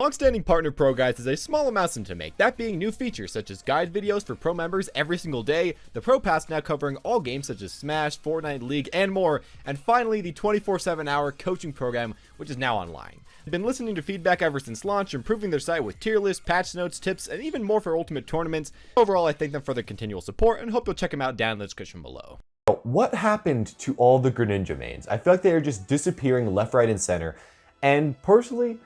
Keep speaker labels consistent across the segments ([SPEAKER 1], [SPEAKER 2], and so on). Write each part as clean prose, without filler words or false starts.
[SPEAKER 1] Longstanding partner pro guides is a small amount to make, that being new features such as guide videos for pro members every single day, the pro pass now covering all games such as Smash, Fortnite, League, and more, and finally the 24/7 hour coaching program, which is now online. I've been listening to feedback ever since launch, improving their site with tier lists, patch notes, tips, and even more for Ultimate Tournaments. Overall, I thank them for their continual support and hope you'll check them out down in the description below.
[SPEAKER 2] What happened to all the Greninja mains? I feel like they are just disappearing left, right, and center, and personally,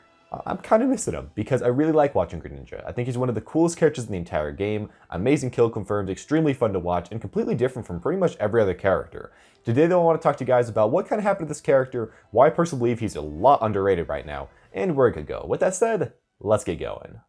[SPEAKER 2] I'm kind of missing him because I really like watching Greninja. I think he's one of the coolest characters in the entire game, amazing kill confirmed, extremely fun to watch, and completely different from pretty much every other character. Today though I want to talk to you guys about what kind of happened to this character, why I personally believe he's a lot underrated right now, and where it could go. With that said, let's get going.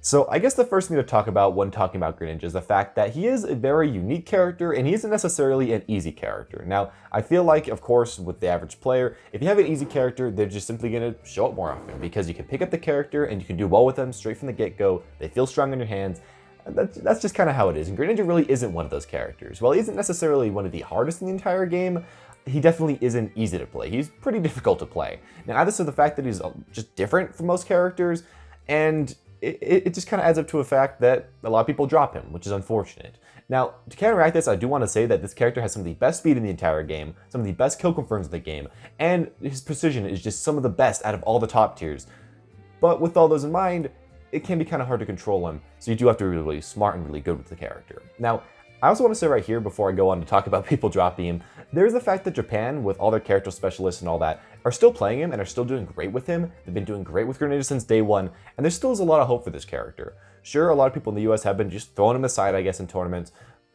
[SPEAKER 2] So I guess the first thing to talk about when talking about Greninja is the fact that he is a very unique character and he isn't necessarily an easy character. Now, I feel like, of course, with the average player, if you have an easy character, they're just simply going to show up more often because you can pick up the character and you can do well with them straight from the get-go. They feel strong in your hands. That's just kind of how it is. And Greninja really isn't one of those characters. While he isn't necessarily one of the hardest in the entire game, he definitely isn't easy to play. He's pretty difficult to play. Now, either so the fact that he's just different from most characters, and it just kind of adds up to a fact that a lot of people drop him, which is unfortunate. Now, to counteract this, I do want to say that this character has some of the best speed in the entire game, some of the best kill confirms in the game, and his precision is just some of the best out of all the top tiers. But with all those in mind, it can be kind of hard to control him, so you do have to be really smart and really good with the character. Now, I also want to say right here, before I go on to talk about people dropping him, there's the fact that Japan, with all their character specialists and all that, are still playing him and are still doing great with him. They've been doing great with Greninja since day one, and there still is a lot of hope for this character. Sure, a lot of people in the US have been just throwing him aside, I guess, in tournaments,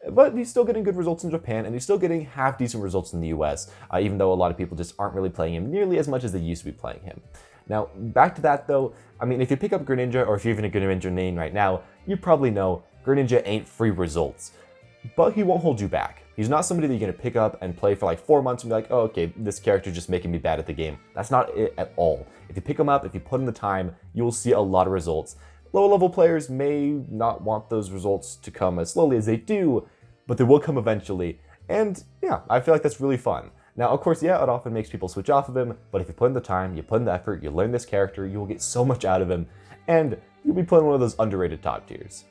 [SPEAKER 2] but he's still getting good results in Japan, and he's still getting half-decent results in the US, even though a lot of people just aren't really playing him nearly as much as they used to be playing him. Now, back to that though, I mean, if you pick up Greninja, or if you're even a Greninja main right now, you probably know Greninja ain't free results. But he won't hold you back. He's not somebody that you're going to pick up and play for like 4 months and be like, oh, okay, this character's just making me bad at the game. That's not it at all. If you pick him up, if you put in the time, you will see a lot of results. Lower level players may not want those results to come as slowly as they do, but they will come eventually. And yeah, I feel like that's really fun. Now, of course, yeah, it often makes people switch off of him, but if you put in the time, you put in the effort, you learn this character, you will get so much out of him, and you'll be playing one of those underrated top tiers.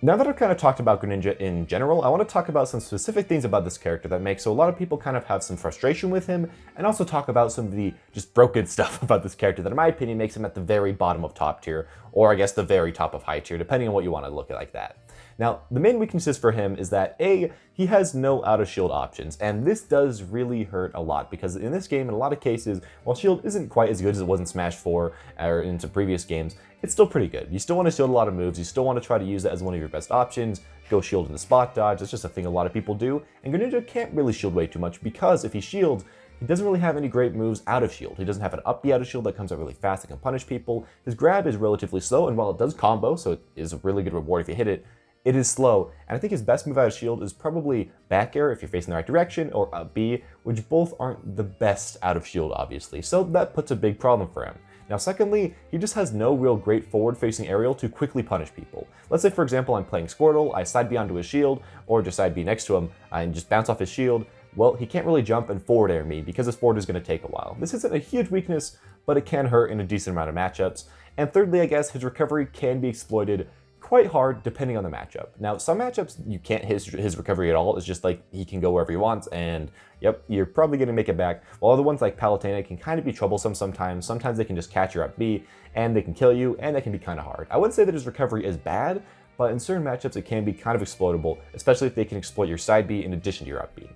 [SPEAKER 2] Now that I've kind of talked about Greninja in general, I want to talk about some specific things about this character that make so a lot of people kind of have some frustration with him, and also talk about some of the just broken stuff about this character that in my opinion makes him at the very bottom of top tier, or I guess the very top of high tier, depending on what you want to look at like that. Now, the main weaknesses for him is that A, he has no out of shield options, and this does really hurt a lot because in this game, in a lot of cases, while shield isn't quite as good as it was in Smash 4 or in some previous games, it's still pretty good. You still want to shield a lot of moves, you still want to try to use that as one of your best options, go shield in the spot dodge, that's just a thing a lot of people do, and Greninja can't really shield way too much because if he shields, he doesn't really have any great moves out of shield. He doesn't have an up B out of shield that comes out really fast that can punish people. His grab is relatively slow, and while it does combo, so it is a really good reward if you hit it, it is slow, and I think his best move out of shield is probably back air if you're facing the right direction, or up B, which both aren't the best out of shield, obviously, so that puts a big problem for him. Now secondly, he just has no real great forward-facing aerial to quickly punish people. Let's say for example I'm playing Squirtle, I side B onto his shield, or just side B next to him, and just bounce off his shield. Well, he can't really jump and forward air me because his forward is going to take a while. This isn't a huge weakness, but it can hurt in a decent amount of matchups. And thirdly, I guess, his recovery can be exploited quite hard depending on the matchup. Now, some matchups you can't hit his recovery at all. It's just like he can go wherever he wants, and yep, you're probably going to make it back. While other ones like Palutena can kind of be troublesome sometimes. Sometimes they can just catch your up B, and they can kill you, and that can be kind of hard. I wouldn't say that his recovery is bad, but in certain matchups it can be kind of exploitable, especially if they can exploit your side B in addition to your up B.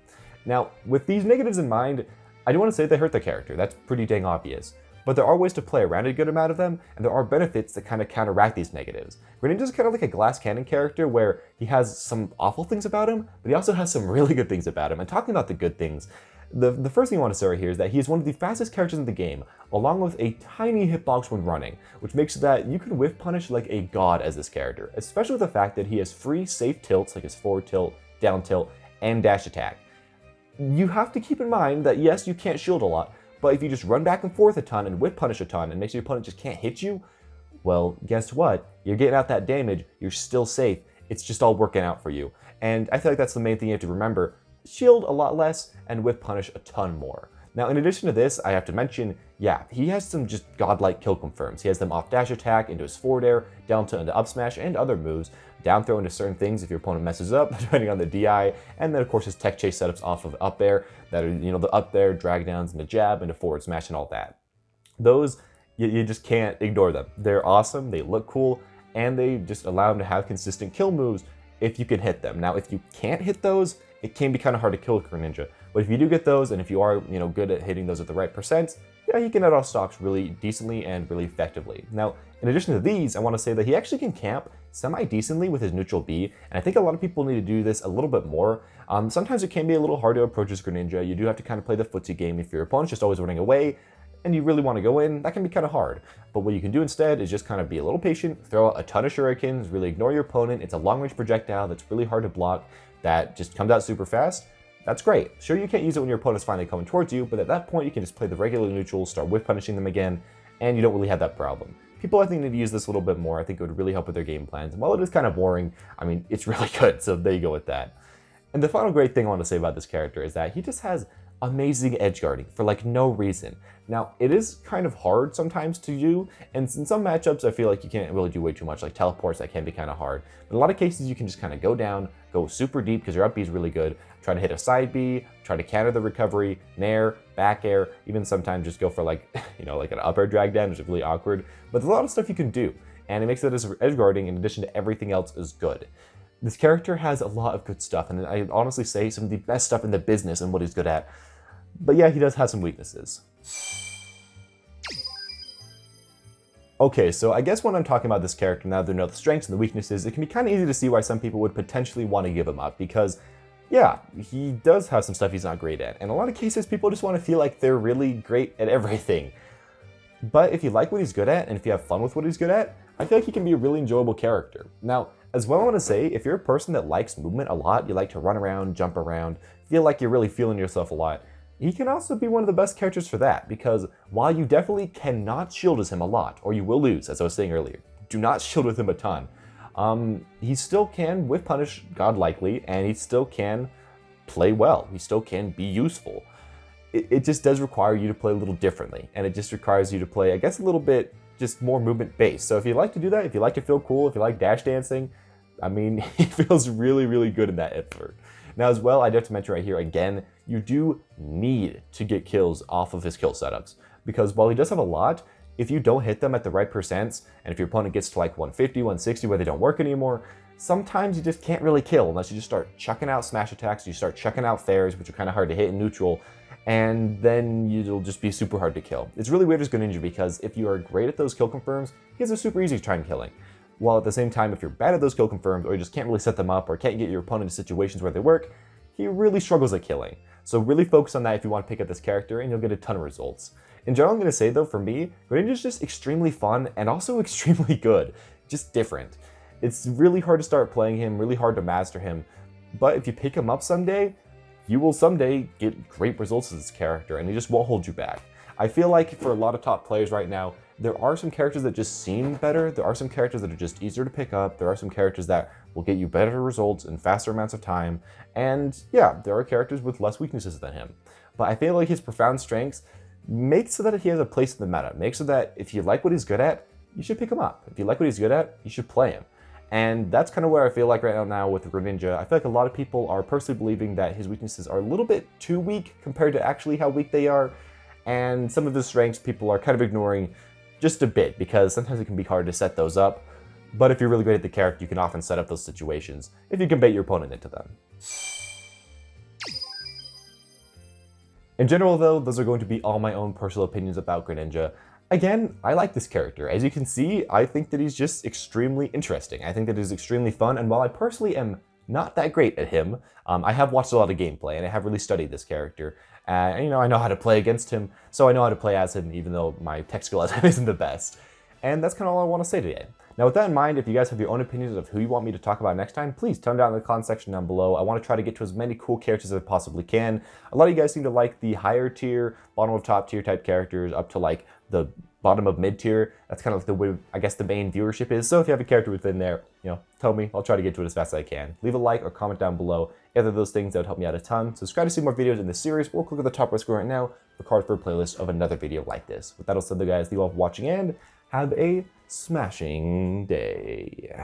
[SPEAKER 2] Now, with these negatives in mind, I do want to say they hurt the character. That's pretty dang obvious. But there are ways to play around a good amount of them, and there are benefits that kind of counteract these negatives. Greninja's kind of like a glass cannon character where he has some awful things about him, but he also has some really good things about him. And talking about the good things, the first thing I want to say right here is that he is one of the fastest characters in the game, along with a tiny hitbox when running, which makes it that you can whiff punish like a god as this character, especially with the fact that he has free safe tilts like his forward tilt, down tilt, and dash attack. You have to keep in mind that yes, you can't shield a lot, but if you just run back and forth a ton and whip punish a ton and make sure your opponent just can't hit you, well, guess what? You're getting out that damage, you're still safe, it's just all working out for you. And I feel like that's the main thing you have to remember. shield a lot less, and whiff punish a ton more. Now, in addition to this, I have to mention, yeah, he has some just godlike kill confirms. He has them off dash attack, into his forward air, down tilt into up smash, and other moves, down throw into certain things if your opponent messes up, depending on the DI, and then of course his tech chase setups off of up air, that are, the up air, drag downs, into jab, into forward smash, and all that. Those, you just can't ignore them. They're awesome, they look cool, and they just allow him to have consistent kill moves if you can hit them. Now, if you can't hit those, it can be kind of hard to kill with Greninja. But if you do get those, and if you are, good at hitting those at the right percent, yeah, he can hit off stocks really decently and really effectively. Now, in addition to these, I want to say that he actually can camp semi-decently with his neutral B, and I think a lot of people need to do this a little bit more. Sometimes it can be a little hard to approach as Greninja. You do have to kind of play the footsie game. If your opponent's just always running away, and you really want to go in, that can be kind of hard. But what you can do instead is just kind of be a little patient, throw out a ton of shurikens, really ignore your opponent. It's a long-range projectile that's really hard to block, that just comes out super fast. That's great. Sure, you can't use it when your opponent's finally coming towards you, but at that point you can just play the regular neutrals, start whiff punishing them again, and you don't really have that problem. People, I think, need to use this a little bit more. I think it would really help with their game plans. And while it is kind of boring, I mean, it's really good, so there you go with that. And the final great thing I want to say about this character is that he just has amazing edge guarding for like no reason. Now, it is kind of hard sometimes to do, and in some matchups I feel like you can't really do way too much, like teleports, that can be kind of hard. But in a lot of cases you can just kind of go down, go super deep because your up B is really good, try to hit a side B, try to counter the recovery, nair, back air, even sometimes just go for like, like an up air drag down, which is really awkward. But there's a lot of stuff you can do, and it makes it as edge guarding in addition to everything else is good. This character has a lot of good stuff, and I honestly say some of the best stuff in the business and what he's good at. But yeah, he does have some weaknesses. Okay, so I guess when I'm talking about this character, now that they know the strengths and the weaknesses, it can be kind of easy to see why some people would potentially want to give him up, because yeah, he does have some stuff he's not great at. In a lot of cases, people just want to feel like they're really great at everything. But if you like what he's good at, and if you have fun with what he's good at, I feel like he can be a really enjoyable character. Now, as well, I want to say, if you're a person that likes movement a lot, you like to run around, jump around, feel like you're really feeling yourself a lot, he can also be one of the best characters for that, because while you definitely cannot shield as him a lot, or you will lose, as I was saying earlier, do not shield with him a ton, he still can whiff punish godlikely, and he still can play well, he still can be useful. It just does require you to play a little differently, and it just requires you to play, I guess, a little bit just more movement based. So if you like to do that, if you like to feel cool, if you like dash dancing, I mean, he feels really, really good in that effort. Now as well, I do have to mention right here again, you do need to get kills off of his kill setups, because while he does have a lot, if you don't hit them at the right percents, and if your opponent gets to like 150, 160 where they don't work anymore, sometimes you just can't really kill unless you just start chucking out smash attacks, you start chucking out fairs, which are kind of hard to hit in neutral, and then you'll just be super hard to kill. It's really weird as Greninja, because if you are great at those kill confirms, he has a super easy time killing. While at the same time, if you're bad at those kill confirms, or you just can't really set them up, or can't get your opponent into situations where they work, he really struggles at killing. So really focus on that if you want to pick up this character, and you'll get a ton of results. In general, I'm going to say though, for me, Greninja's just extremely fun, and also extremely good. Just different. It's really hard to start playing him, really hard to master him, but if you pick him up someday, you will someday get great results as this character, and he just won't hold you back. I feel like for a lot of top players right now, there are some characters that just seem better, there are some characters that are just easier to pick up, there are some characters that will get you better results in faster amounts of time, and yeah, there are characters with less weaknesses than him. But I feel like his profound strengths make so that he has a place in the meta, make so that if you like what he's good at, you should pick him up. If you like what he's good at, you should play him. And that's kind of where I feel like right now with Greninja. I feel like a lot of people are personally believing that his weaknesses are a little bit too weak compared to actually how weak they are. And some of his strengths people are kind of ignoring just a bit, because sometimes it can be hard to set those up. But if you're really great at the character, you can often set up those situations if you can bait your opponent into them. In general though, those are going to be all my own personal opinions about Greninja. Again, I like this character. As you can see, I think that he's just extremely interesting. I think that he's extremely fun, and while I personally am not that great at him, I have watched a lot of gameplay, and I have really studied this character. And I know how to play against him, so I know how to play as him, even though my tech skill as him isn't the best. And that's kind of all I want to say today. Now with that in mind, if you guys have your own opinions of who you want me to talk about next time, please tell them down in the comment section down below. I want to try to get to as many cool characters as I possibly can. A lot of you guys seem to like the higher tier, bottom of top tier type characters, up to like the bottom of mid tier. That's kind of like the way, I guess, the main viewership is. So if you have a character within there, tell me. I'll try to get to it as fast as I can. Leave a like or comment down below Either of those things, that would help me out a ton. Subscribe to see more videos in this series, or click at the top right screen right now for card for a playlist of another video like this. With that all said, though, guys, thank you all for watching, and have a smashing day.